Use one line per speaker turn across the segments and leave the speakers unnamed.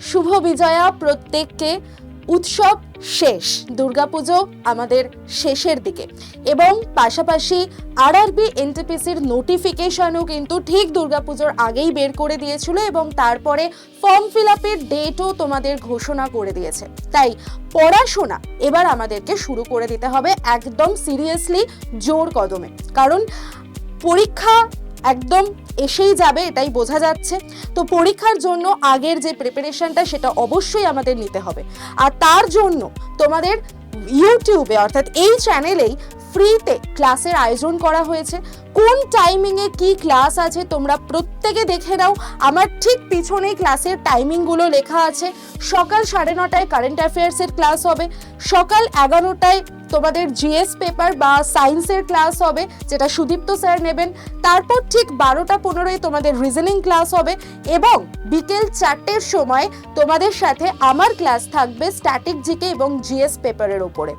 শুভ বিজয়া প্রত্যেককে। উৎসব শেষ, দুর্গাপুজো আমাদের শেষের দিকে এবং পাশাপাশি আরআরবি এনটিপিসির নোটিফিকেশনও কিন্তু ঠিক দুর্গাপুজোর আগেই বের করে দিয়েছিল এবং তারপরে ফর্ম ফিল আপের ডেটও তোমাদের ঘোষণা করে দিয়েছে। তাই পড়াশোনা এবার আমাদেরকে শুরু করে দিতে হবে একদম সিরিয়াসলি, জোর কদমে, কারণ পরীক্ষা একদম এসেই যাবে, এটাই বোঝা যাচ্ছে। তো পরীক্ষার জন্য আগের যে প্রিপারেশনটা সেটা অবশ্যই আমাদের নিতে হবে। আর তার জন্য তোমাদের ইউটিউবে অর্থাৎ এই চ্যানেলেই ফ্রিতে ক্লাসের আয়োজন করা হয়েছে। কোন টাইমিংয়ে কি ক্লাস আছে তোমরা প্রত্যেকে দেখে নাও। আমার ঠিক পিছনেই ক্লাসের টাইমিংগুলো লেখা আছে। সকাল 9:30টায় কারেন্ট অ্যাফেয়ার্সের ক্লাস হবে, সকাল 11টায় তোমাদের জিএস পেপার বা সায়েন্সের ক্লাস হবে যেটা সুদীপ্ত স্যার নেবেন, তারপর ঠিক 12টা 15 তোমাদের রিজনিং ক্লাস হবে এবং বিকেল 4টের সময় তোমাদের সাথে আমার ক্লাস থাকবে স্ট্যাটিক জিকে এবং জিএস পেপারের উপরে।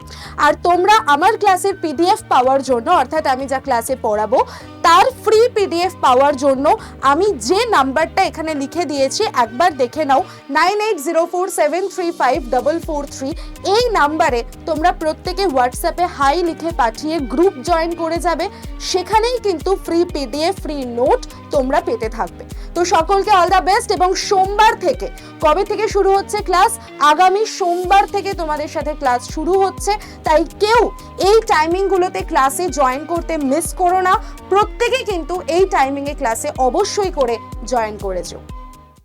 আর তোমরা আমার ক্লাসের পিডিএফ পাওয়ার জন্য, অর্থাৎ আমি যা ক্লাসে পড়াবো তার ফ্রি পিডিএফ পাওয়ার জন্য আমি যে নাম্বারটা এখানে লিখে দিয়েছি একবার দেখে নাও, 9804735443, এই নাম্বারে তোমরা প্রত্যেকে হোয়াটসঅ্যাপে হাই লিখে পাঠিয়ে গ্রুপ জয়েন করে যাবে। সেখানেই কিন্তু ফ্রি পিডিএফ, ফ্রি নোট তোমরা পেতে থাকবে। তো সকলকে অল দ্য বেস্ট। এবং সোমবার থেকে, কবে থেকে শুরু হচ্ছে ক্লাস? আগামী সোমবার থেকে তোমাদের সাথে ক্লাস শুরু হচ্ছে। তাই কেউ এই টাইমিংগুলোতে ক্লাসে জয়েন করতে মিস করো না, প্রত্যেকে কিন্তু এই টাইমিংয়ে ক্লাসে অবশ্যই করে জয়েন করেছো।